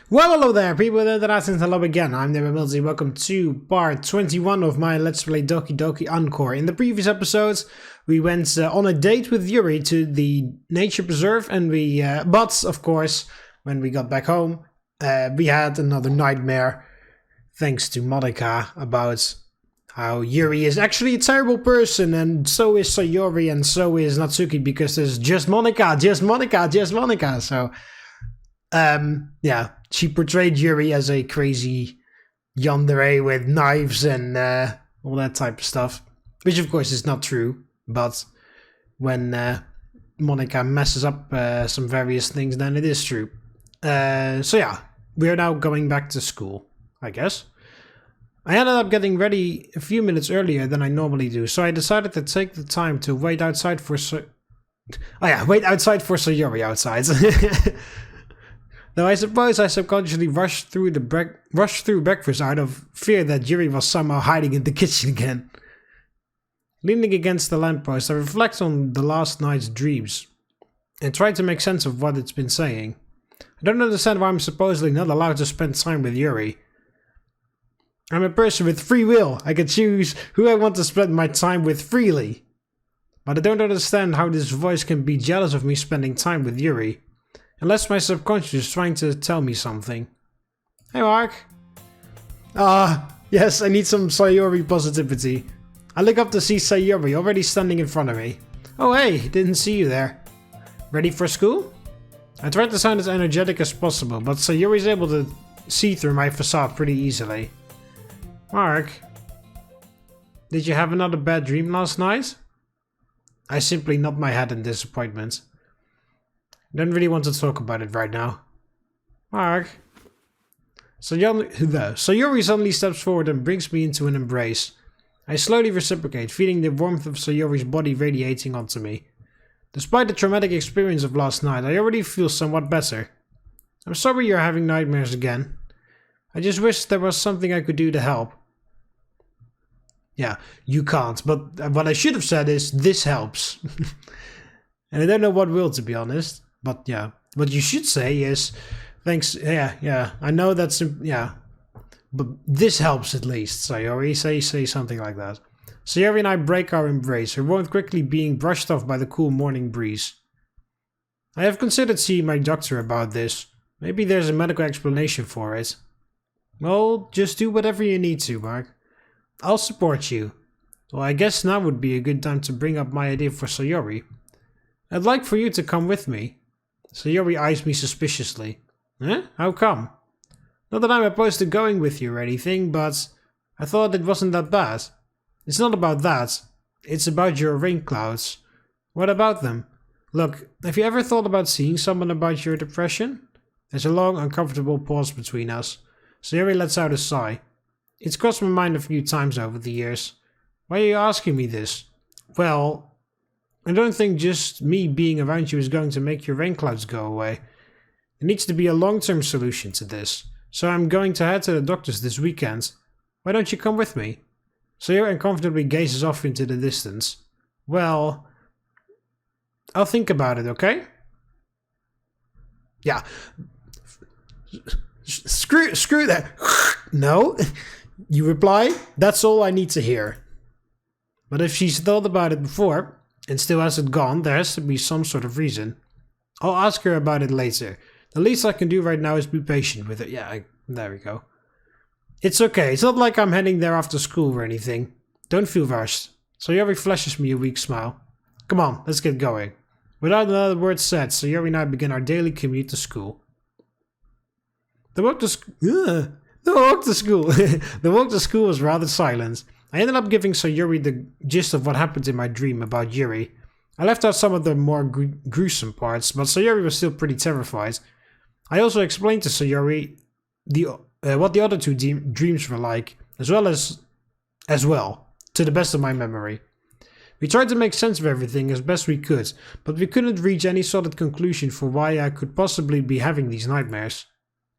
Well, hello there, people of the internet, and hello again. I'm TheMBmulti. Welcome to part 21 of my Let's Play Doki Doki Encore. In the previous episodes, we went on a date with Yuri to the nature preserve, and but of course, when we got back home, we had another nightmare, thanks to Monika, about how Yuri is actually a terrible person, and so is Sayori, and so is Natsuki, because there's just Monika. So, yeah, she portrayed Yuri as a crazy yandere with knives and all that type of stuff, which of course is not true, but when Monika messes up some various things, then it is true. So yeah, we're now going back to school, I guess. I ended up getting ready a few minutes earlier than I normally do, so I decided to take the time to wait outside for Sayori outside. Though I suppose I subconsciously rushed through breakfast out of fear that Yuri was somehow hiding in the kitchen again. Leaning against the lamppost, I reflect on the last night's dreams and try to make sense of what it's been saying. I don't understand why I'm supposedly not allowed to spend time with Yuri. I'm a person with free will. I can choose who I want to spend my time with freely. But I don't understand how this voice can be jealous of me spending time with Yuri. Unless my subconscious is trying to tell me something. Hey Mark. Yes, I need some Sayori positivity. I look up to see Sayori already standing in front of me. Oh hey, didn't see you there. Ready for school? I tried to sound as energetic as possible, but Sayori is able to see through my facade pretty easily. Mark, did you have another bad dream last night? I simply nod my head in disappointment. I don't really want to talk about it right now. Mark. Sayori suddenly steps forward and brings me into an embrace. I slowly reciprocate, feeling the warmth of Sayori's body radiating onto me. Despite the traumatic experience of last night, I already feel somewhat better. I'm sorry you're having nightmares again. I just wish there was something I could do to help. Yeah, you can't, but what I should have said is, this helps. And I don't know what will, to be honest. But yeah, what you should say is, thanks, yeah, I know that's, yeah, but this helps at least, Sayori, say something like that. Sayori and I break our embrace, her warmth quickly being brushed off by the cool morning breeze. I have considered seeing my doctor about this. Maybe there's a medical explanation for it. Well, just do whatever you need to, Mark. I'll support you. Well, I guess now would be a good time to bring up my idea for Sayori. I'd like for you to come with me. Sayori eyes me suspiciously. Huh? How come? Not that I'm opposed to going with you or anything, but I thought it wasn't that bad. It's not about that. It's about your rain clouds. What about them? Look, have you ever thought about seeing someone about your depression? There's a long, uncomfortable pause between us. Sayori lets out a sigh. It's crossed my mind a few times over the years. Why are you asking me this? Well, I don't think just me being around you is going to make your rain clouds go away. There needs to be a long-term solution to this. So I'm going to head to the doctor's this weekend. Why don't you come with me? Sayori uncomfortably gazes off into the distance. Well, I'll think about it, okay? Yeah. Screw that. No. You reply, that's all I need to hear. But if she's thought about it before, and still hasn't gone, there has to be some sort of reason. I'll ask her about it later. The least I can do right now is be patient with it. Yeah, there we go. It's okay. It's not like I'm heading there after school or anything. Don't feel rushed. Sayori flashes me a weak smile. Come on, let's get going. Without another word said, Sayori and I begin our daily commute to school. The walk to school was rather silent. I ended up giving Sayori the gist of what happened in my dream about Yuri. I left out some of the more gruesome parts, but Sayori was still pretty terrified. I also explained to Sayori what the other two dreams were like, as well, to the best of my memory. We tried to make sense of everything as best we could, but we couldn't reach any solid conclusion for why I could possibly be having these nightmares.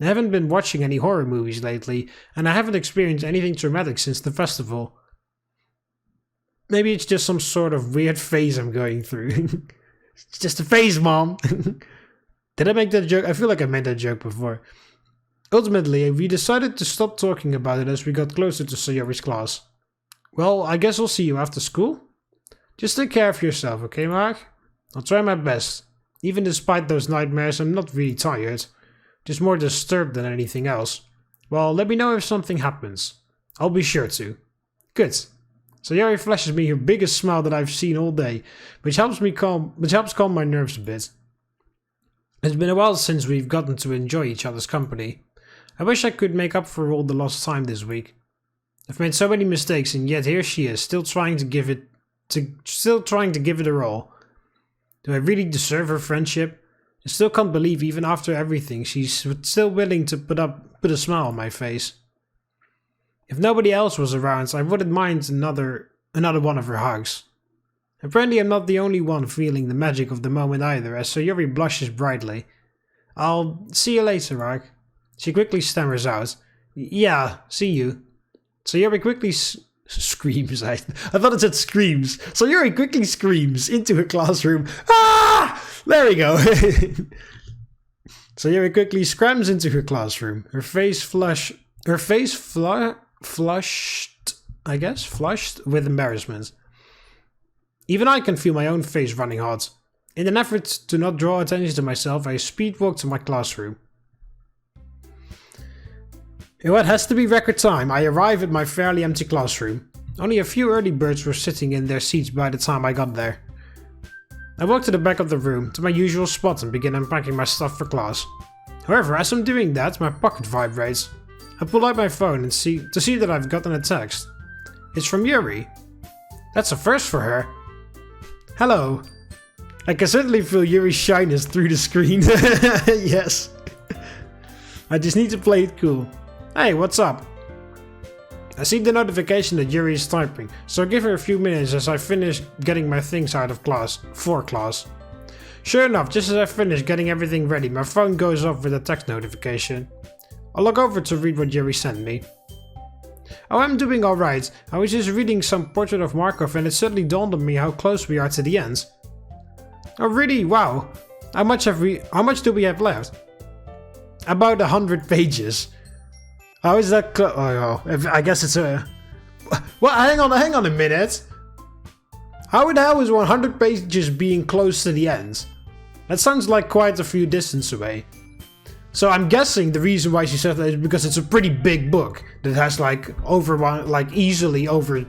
I haven't been watching any horror movies lately, and I haven't experienced anything traumatic since the festival. Maybe it's just some sort of weird phase I'm going through. It's just a phase, Mom. Did I make that joke? I feel like I made that joke before. Ultimately, we decided to stop talking about it as we got closer to Sayori's class. Well, I guess I'll see you after school. Just take care of yourself, okay, Mark? I'll try my best. Even despite those nightmares, I'm not really tired. Just more disturbed than anything else. Well, let me know if something happens. I'll be sure to. Good. Sayori flashes me her biggest smile that I've seen all day, which helps calm my nerves a bit. It's been a while since we've gotten to enjoy each other's company. I wish I could make up for all the lost time this week. I've made so many mistakes, and yet here she is, still trying to give it her all. Do I really deserve her friendship? I still can't believe even after everything she's still willing to put a smile on my face. If nobody else was around, I wouldn't mind another one of her hugs. Apparently I'm not the only one feeling the magic of the moment either, as Sayori blushes brightly. I'll see you later, Ark. She quickly stammers out. Yeah, see you. Sayori quickly screams. I thought it said screams. Sayori quickly screams into her classroom. Ah! There we go. Sayori quickly scrams into her classroom. Her face flushed, with embarrassment. Even I can feel my own face running hot. In an effort to not draw attention to myself, I speed walk to my classroom. In what has to be record time, I arrive at my fairly empty classroom. Only a few early birds were sitting in their seats by the time I got there. I walk to the back of the room, to my usual spot, and begin unpacking my stuff for class. However, as I'm doing that, my pocket vibrates. I pull out my phone and see that I've gotten a text. It's from Yuri. That's a first for her. Hello. I can certainly feel Yuri's shyness through the screen. Yes. I just need to play it cool. Hey, what's up? I see the notification that Yuri is typing, so I'll give her a few minutes as I finish getting my things out of class, for class. Sure enough, just as I finish getting everything ready, my phone goes off with a text notification. I'll log over to read what Yuri sent me. Oh, I'm doing alright. I was just reading some portrait of Markov and it suddenly dawned on me how close we are to the end. Oh really? Wow. How much do we have left? About 100 pages. How is that close? Oh, I guess it's a... Well, hang on a minute. How the hell is 100 pages being close to the end? That sounds like quite a few distance away. So I'm guessing the reason why she said that is because it's a pretty big book that has easily over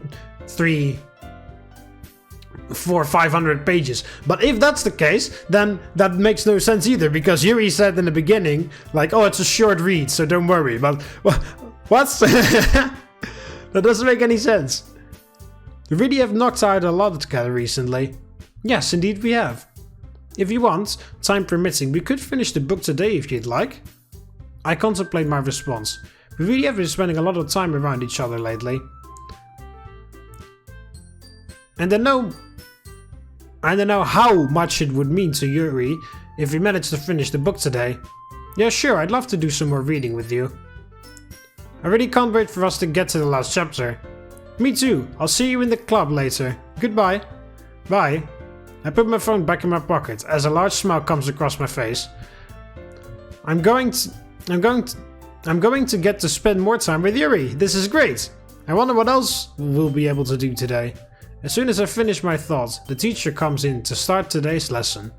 500 pages. But if that's the case, then that makes no sense either, because Yuri said in the beginning, oh, it's a short read, so don't worry. But what? That doesn't make any sense. We really have knocked out a lot together recently. Yes, indeed we have. If you want, time permitting, we could finish the book today if you'd like. I contemplate my response. We really have been spending a lot of time around each other lately. And I don't know how much it would mean to Yuri if we managed to finish the book today. Yeah, sure, I'd love to do some more reading with you. I really can't wait for us to get to the last chapter. Me too. I'll see you in the club later. Goodbye. Bye. I put my phone back in my pocket as a large smile comes across my face. I'm going to get to spend more time with Yuri. This is great. I wonder what else we'll be able to do today. As soon as I finish my thoughts, the teacher comes in to start today's lesson.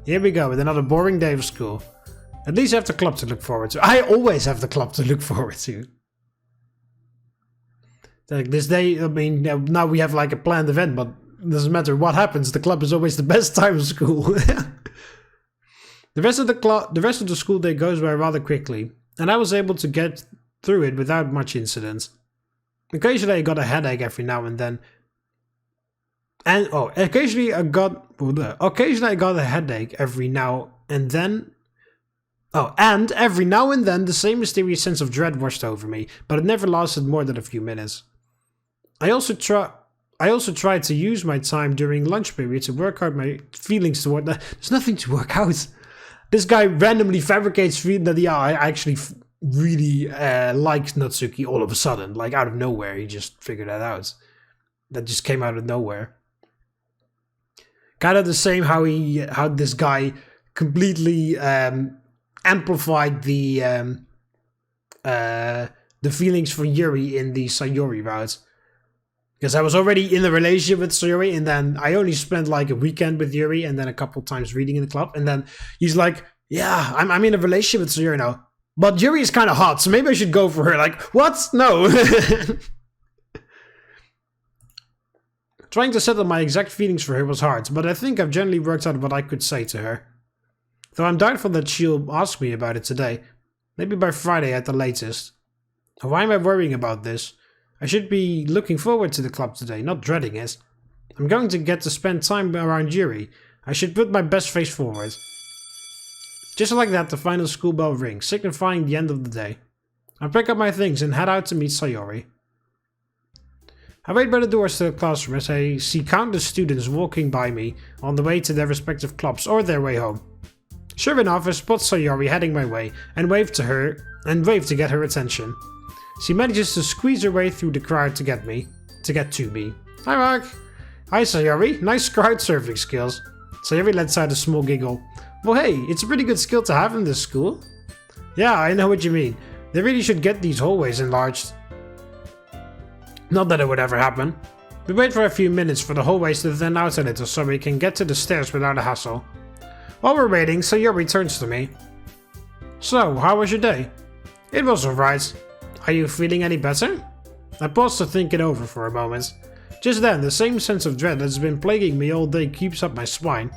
Here we go with another boring day of school. At least I have the club to look forward to. I always have the club to look forward to. This day, I mean, now we have a planned event, but it doesn't matter what happens, the club is always the best time of school. The rest of the school day goes by rather quickly, and I was able to get through it without much incident. Occasionally I got a headache every now and then. Occasionally I got a headache every now and then. And every now and then the same mysterious sense of dread washed over me, but it never lasted more than a few minutes. I also tried to use my time during lunch period to work out my feelings toward that. There's nothing to work out. This guy randomly fabricates that I actually really like Natsuki all of a sudden, out of nowhere. He just figured that out. That just came out of nowhere. Kind of the same how this guy completely amplified the the feelings for Yuri in the Sayori route. Because I was already in a relationship with Sayori, and then I only spent like a weekend with Yuri, and then a couple times reading in the club, and then he's like, yeah, I'm in a relationship with Sayori now. But Yuri is kind of hot, so maybe I should go for her. Like, what? No. Trying to settle my exact feelings for her was hard, but I think I've generally worked out what I could say to her. Though I'm doubtful that she'll ask me about it today. Maybe by Friday at the latest. Why am I worrying about this? I should be looking forward to the club today, not dreading it. I'm going to get to spend time around Yuri. I should put my best face forward. Just like that, the final school bell rings, signifying the end of the day. I pick up my things and head out to meet Sayori. I wait by the doors to the classroom as I see countless students walking by me on the way to their respective clubs or their way home. Sure enough, I spot Sayori heading my way and wave to her to get her attention. She manages to squeeze her way through the crowd to get to me. Hi Mark! Hi Sayori, nice crowd surfing skills. Sayori lets out a small giggle. Well hey, it's a pretty good skill to have in this school. Yeah, I know what you mean. They really should get these hallways enlarged. Not that it would ever happen. We wait for a few minutes for the hallways to thin out a little so we can get to the stairs without a hassle. While we're waiting, Sayori turns to me. So, how was your day? It was alright. Are you feeling any better? I paused to think it over for a moment. Just then, the same sense of dread that's been plaguing me all day keeps up my spine.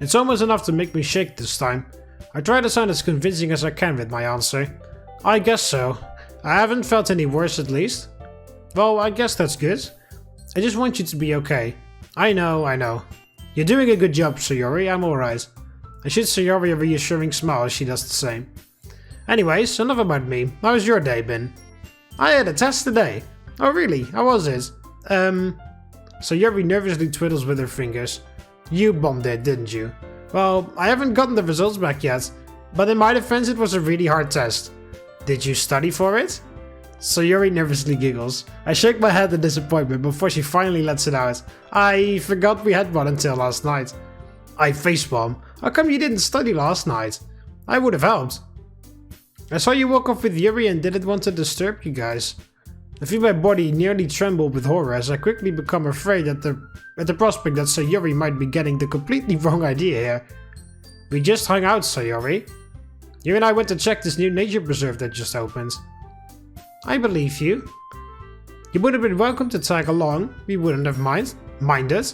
It's almost enough to make me shake this time. I try to sound as convincing as I can with my answer. I guess so. I haven't felt any worse at least. Well, I guess that's good. I just want you to be okay. I know. You're doing a good job, Sayori, I'm alright. I shoot Sayori a reassuring smile as she does the same. Anyways, enough about me. How's your day been? I had a test today. Oh really? How was it? Sayori nervously twiddles with her fingers. You bombed it, didn't you? Well, I haven't gotten the results back yet, but in my defense it was a really hard test. Did you study for it? Sayori nervously giggles. I shake my head in disappointment before she finally lets it out. I forgot we had one until last night. I facepalm. How come you didn't study last night? I would have helped. I saw you walk off with Yuri and didn't want to disturb you guys. I feel my body nearly tremble with horror as I quickly become afraid at the prospect that Sayori might be getting the completely wrong idea here. We just hung out, Sayori. You and I went to check this new nature preserve that just opened. I believe you. You would have been welcome to tag along. We wouldn't have minded.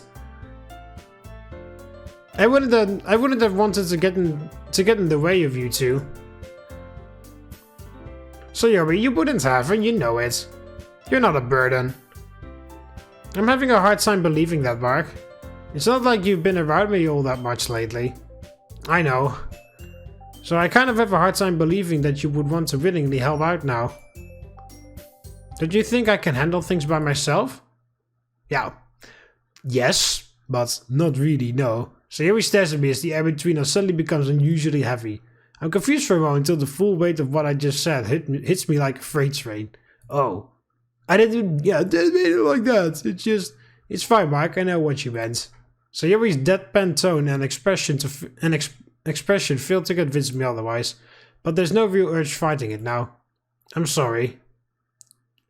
I wouldn't have wanted to get in the way of you two. Sayori, you wouldn't have, and you know it. You're not a burden. I'm having a hard time believing that, Mark. It's not like you've been around me all that much lately. I know. So I kind of have a hard time believing that you would want to willingly help out now. Don't you think I can handle things by myself? Yeah. Yes, but not really, no. Sayori stares at me as the air between us suddenly becomes unusually heavy. I'm confused for a moment until the full weight of what I just said hits me like a freight train. Oh. I didn't mean it like that. It's fine, Mark, I know what you meant. Sayori's deadpan tone and expression failed to convince me otherwise, but there's no real urge fighting it now. I'm sorry.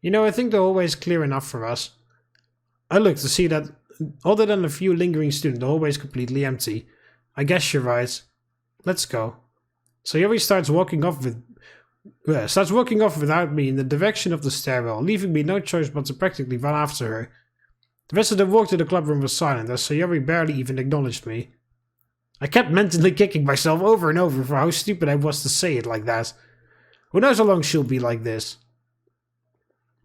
You know, I think the hallway is clear enough for us. I look to see that, other than a few lingering students, the hallway is completely empty. I guess you're right. Let's go. Sayori starts walking off without me in the direction of the stairwell, leaving me no choice but to practically run after her. The rest of the walk to the clubroom was silent, as Sayori barely even acknowledged me. I kept mentally kicking myself over and over for how stupid I was to say it like that. Who knows how long she'll be like this?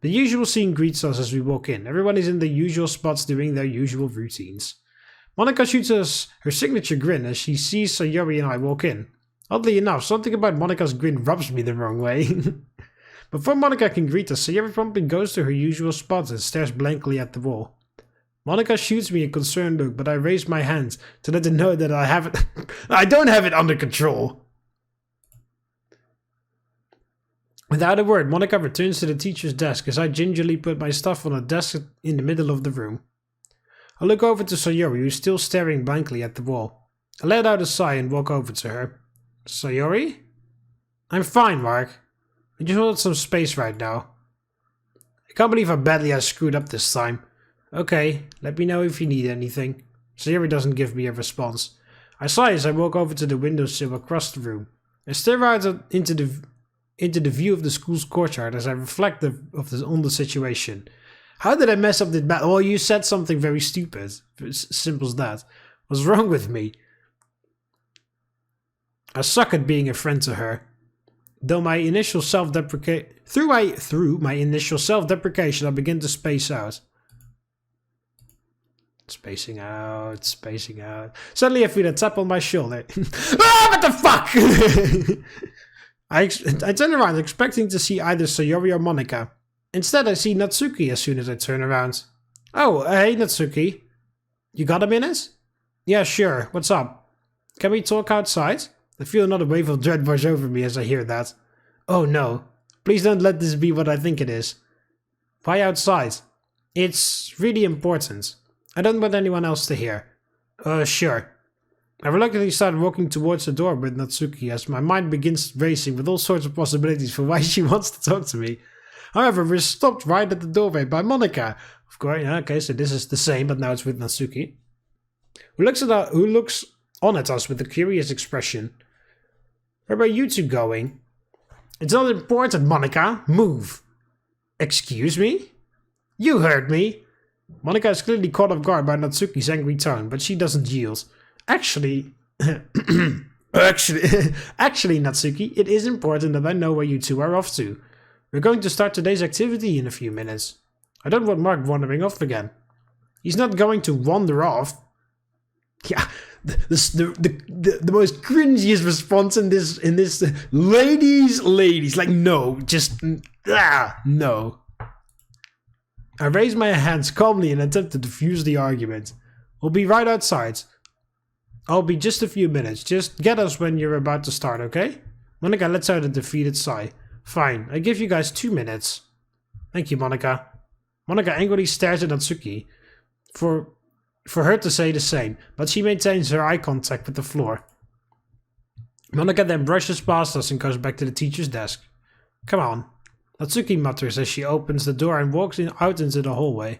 The usual scene greets us as we walk in. Everyone is in their usual spots doing their usual routines. Monika shoots us her signature grin as she sees Sayori and I walk in. Oddly enough, something about Monika's grin rubs me the wrong way. Before Monika can greet us, Sayori promptly goes to her usual spot and stares blankly at the wall. Monika shoots me a concerned look, but I raise my hand to let her know that I don't have it under control. Without a word, Monika returns to the teacher's desk as I gingerly put my stuff on a desk in the middle of the room. I look over to Sayori, who's still staring blankly at the wall. I let out a sigh and walk over to her. Sayori? I'm fine, Mark. I just want some space right now. I can't believe how badly I screwed up this time. Okay, let me know if you need anything. Sayori doesn't give me a response. I sigh as I walk over to the windowsill across the room. I stare out into the view of the school's courtyard as I reflect on the situation. How did I mess up this battle? Oh, you said something very stupid. Simple as that. What's wrong with me? I suck at being a friend to her. Through my initial self-deprecation, I begin to space out. Spacing out. Suddenly I feel a tap on my shoulder. Ah, what the fuck? I turn around expecting to see either Sayori or Monika. Instead I see Natsuki as soon as I turn around. Oh, hey Natsuki. You got a minute? Yeah, sure. What's up? Can we talk outside? I feel another wave of dread wash over me as I hear that. Oh no. Please don't let this be what I think it is. Why outside? It's really important. I don't want anyone else to hear. Sure. I reluctantly start walking towards the door with Natsuki as my mind begins racing with all sorts of possibilities for why she wants to talk to me. However, we're stopped right at the doorway by Monika. Of course, yeah, okay, so this is the same, but now it's with Natsuki. Who looks on at us with a curious expression. Where are you two going? It's not important, Monika. Move. Excuse me? You heard me. Monika is clearly caught off guard by Natsuki's angry tone, but she doesn't yield. Actually, Natsuki, it is important that I know where you two are off to. We're going to start today's activity in a few minutes. I don't want Mark wandering off again. He's not going to wander off. Yeah, the most cringiest response in this ladies, like no, just no. I raise my hands calmly and attempt to defuse the argument. We'll be right outside. I'll be just a few minutes. Just get us when you're about to start, okay? Monika lets out a defeated sigh. Fine, I give you guys 2 minutes. Thank you, Monika. Monika angrily stares at Natsuki for her to say the same, but she maintains her eye contact with the floor. Monika then brushes past us and goes back to the teacher's desk. Come on. Natsuki mutters as she opens the door and walks out into the hallway.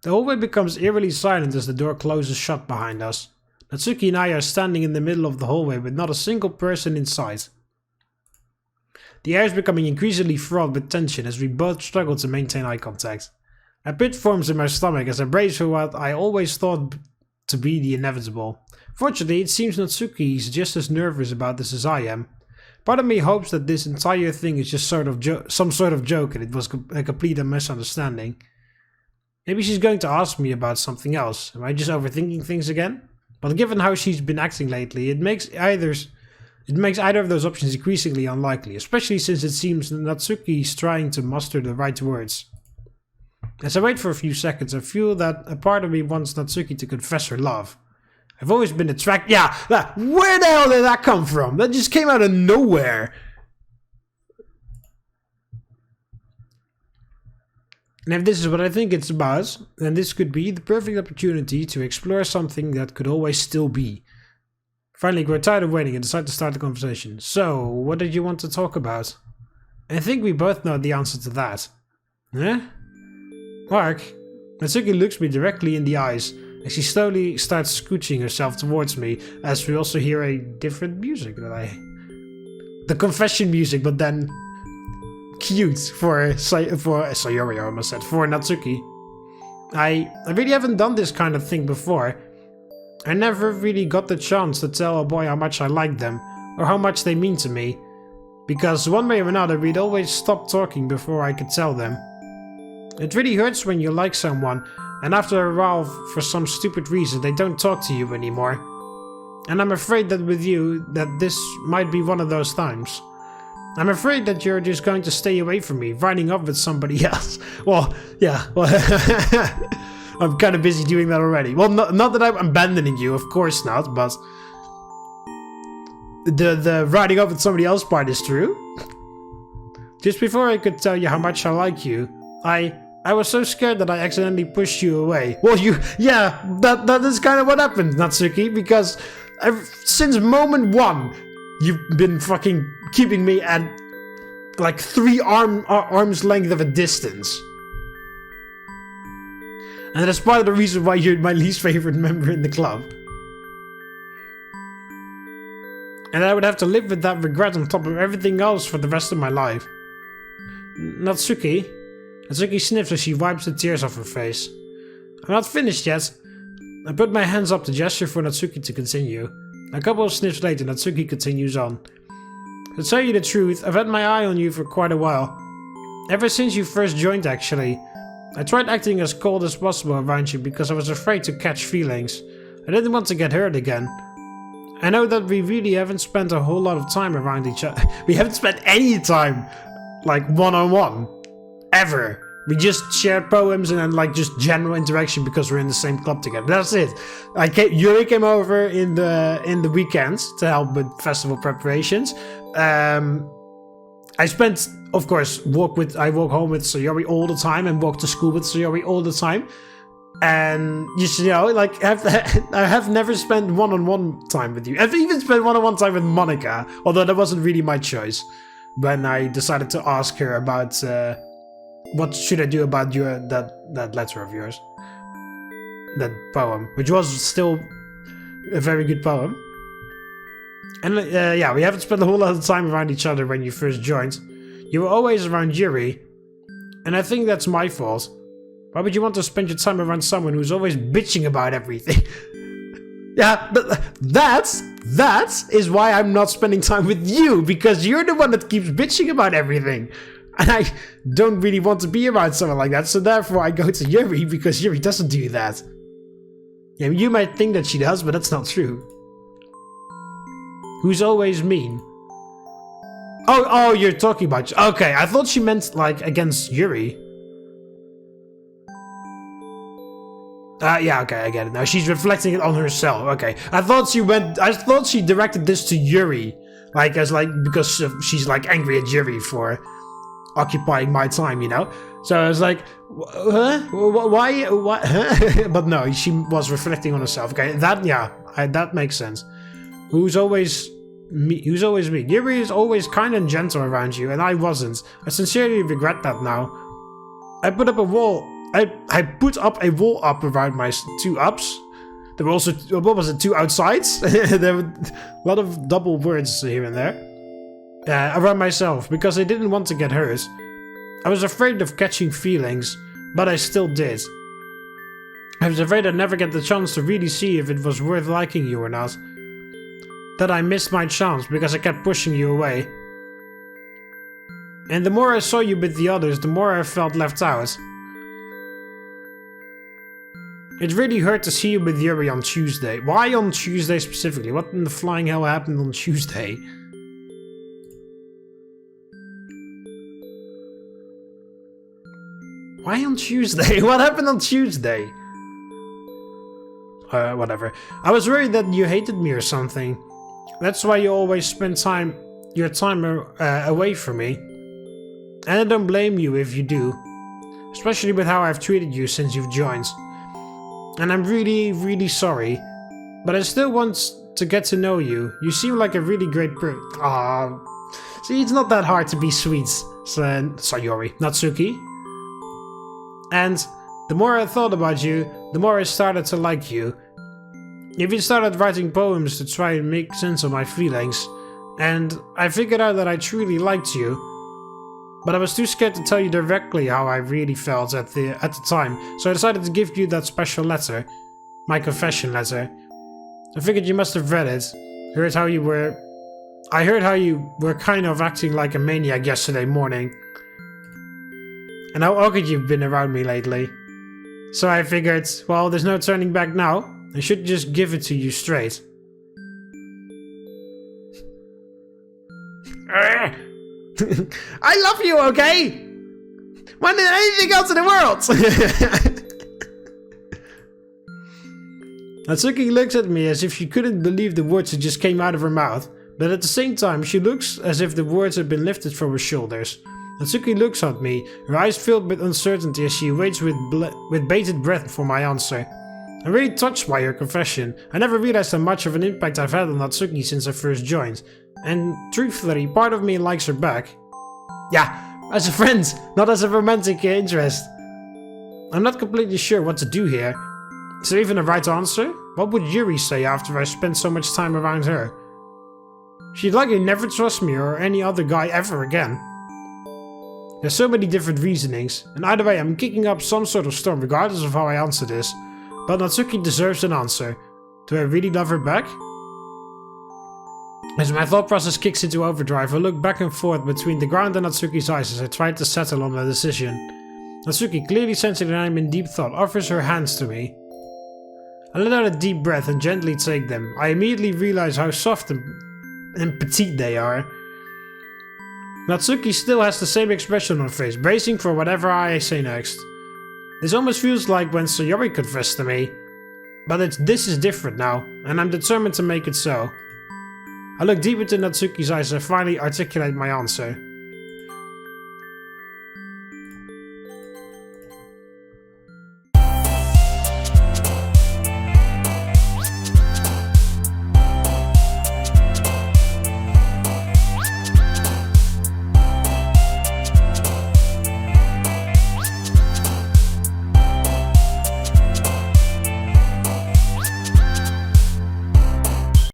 The hallway becomes eerily silent as the door closes shut behind us. Natsuki and I are standing in the middle of the hallway with not a single person in sight. The air is becoming increasingly fraught with tension as we both struggle to maintain eye contact. A pit forms in my stomach as I brace for what I always thought to be the inevitable. Fortunately, it seems Natsuki is just as nervous about this as I am. Part of me hopes that this entire thing is just some sort of joke and it was a complete misunderstanding. Maybe she's going to ask me about something else. Am I just overthinking things again? But given how she's been acting lately, it makes either of those options increasingly unlikely, especially since it seems that Natsuki is trying to muster the right words. As I wait for a few seconds, I feel that a part of me wants Natsuki to confess her love. I've always been attracted. Yeah, where the hell did that come from? That just came out of nowhere. And if this is what I think it's about, then this could be the perfect opportunity to explore something that could always still be. Finally, I grow tired of waiting and decide to start the conversation. So, what did you want to talk about? I think we both know the answer to that. Huh? Mark? Natsuki looks me directly in the eyes, and she slowly starts scooching herself towards me, as we also hear a different music the confession music, but then cute for Sayori, I almost said, for Natsuki. I really haven't done this kind of thing before. I never really got the chance to tell a boy how much I like them, or how much they mean to me, because one way or another we'd always stop talking before I could tell them. It really hurts when you like someone, and after a while, for some stupid reason, they don't talk to you anymore. And I'm afraid that with you, that this might be one of those times. I'm afraid that you're just going to stay away from me, riding up with somebody else. Well, yeah, I'm kind of busy doing that already. Well, not that I'm abandoning you, of course not, but the riding up with somebody else part is true. Just before I could tell you how much I like you, I was so scared that I accidentally pushed you away. Well, that is kind of what happened, Natsuki, because since moment one, you've been fucking keeping me at like 3 arms length of a distance. And that's part of the reason why you're my least favorite member in the club. And I would have to live with that regret on top of everything else for the rest of my life. Natsuki sniffs as she wipes the tears off her face. I'm not finished yet. I put my hands up to gesture for Natsuki to continue. A couple of sniffs later, Natsuki continues on. To tell you the truth, I've had my eye on you for quite a while. Ever since you first joined, actually. I tried acting as cold as possible around you because I was afraid to catch feelings. I didn't want to get hurt again. I know that we really haven't spent a whole lot of time around each other. We haven't spent any time, like, one-on-one. Ever. We just shared poems and then, like, just general interaction because we're in the same club together. That's it. Yuri came over in the weekends to help with festival preparations. I spent, of course, I walk home with Sayori all the time and walk to school with Sayori all the time. And just, you know, like, I have never spent one-on-one time with you. I've even spent one-on-one time with Monika, although that wasn't really my choice. When I decided to ask her about what should I do about that letter of yours, that poem, which was still a very good poem. And yeah, we haven't spent a whole lot of time around each other when you first joined. You were always around Yuri, and I think that's my fault. Why would you want to spend your time around someone who's always bitching about everything? Yeah, but that is why I'm not spending time with you, because you're the one that keeps bitching about everything. And I don't really want to be around someone like that, so therefore I go to Yuri, because Yuri doesn't do that. Yeah, you might think that she does, but that's not true. Who's always mean? Oh, you're talking about... Okay, I thought she meant, like, against Yuri. Yeah, okay, I get it now. She's reflecting it on herself. Okay, I thought she directed this to Yuri, because she's like angry at Yuri for occupying my time, you know. So I was like, huh? Why? What? But no, she was reflecting on herself. Okay, that makes sense. Who's always me? Yuri is always kind and gentle around you, and I wasn't. I sincerely regret that now. I put up a wall up around my 2 ups. There were also, what was it, 2 outsides? There were a lot of double words here and there. Around myself, because I didn't want to get hurt. I was afraid of catching feelings, but I still did. I was afraid I'd never get the chance to really see if it was worth liking you or not. That I missed my chance because I kept pushing you away. And the more I saw you with the others, the more I felt left out. It really hurt to see you with Yuri on Tuesday. Why on Tuesday specifically? What in the flying hell happened on Tuesday? Why on Tuesday? What happened on Tuesday? Whatever. I was worried that you hated me or something. That's why you always spend your time away from me. And I don't blame you if you do. Especially with how I've treated you since you've joined. And I'm really, really sorry. But I still want to get to know you. You seem like a really great person. See, it's not that hard to be sweet, Sayori. Natsuki. And the more I thought about you, the more I started to like you. You even started writing poems to try and make sense of my feelings. And I figured out that I truly liked you. But I was too scared to tell you directly how I really felt at the time, so I decided to give you that special letter. My confession letter. I figured you must have read it. I heard how you were kind of acting like a maniac yesterday morning. And how awkward you've been around me lately. So I figured, well, there's no turning back now. I should just give it to you straight. I love you, okay? More than anything else in the world! Natsuki looks at me as if she couldn't believe the words that just came out of her mouth, but at the same time she looks as if the words had been lifted from her shoulders. Natsuki looks at me, her eyes filled with uncertainty as she waits with bated breath for my answer. I'm really touched by her confession. I never realized how much of an impact I've had on Natsuki since I first joined. and truthfully, part of me likes her back. Yeah, as a friend, not as a romantic interest. I'm not completely sure what to do here. Is there even a right answer? What would Yuri say after I spent so much time around her? She'd likely never trust me or any other guy ever again. There's so many different reasonings, and either way I'm kicking up some sort of storm regardless of how I answer this. But Natsuki deserves an answer. Do I really love her back? As my thought process kicks into overdrive, I look back and forth between the ground and Natsuki's eyes as I try to settle on a decision. Natsuki, clearly sensing that I am in deep thought, offers her hands to me. I let out a deep breath and gently take them. I immediately realize how soft and petite they are. Natsuki still has the same expression on her face, bracing for whatever I say next. This almost feels like when Sayori confessed to me. But this is different now, and I'm determined to make it so. I look deep into Natsuki's eyes and finally articulate my answer.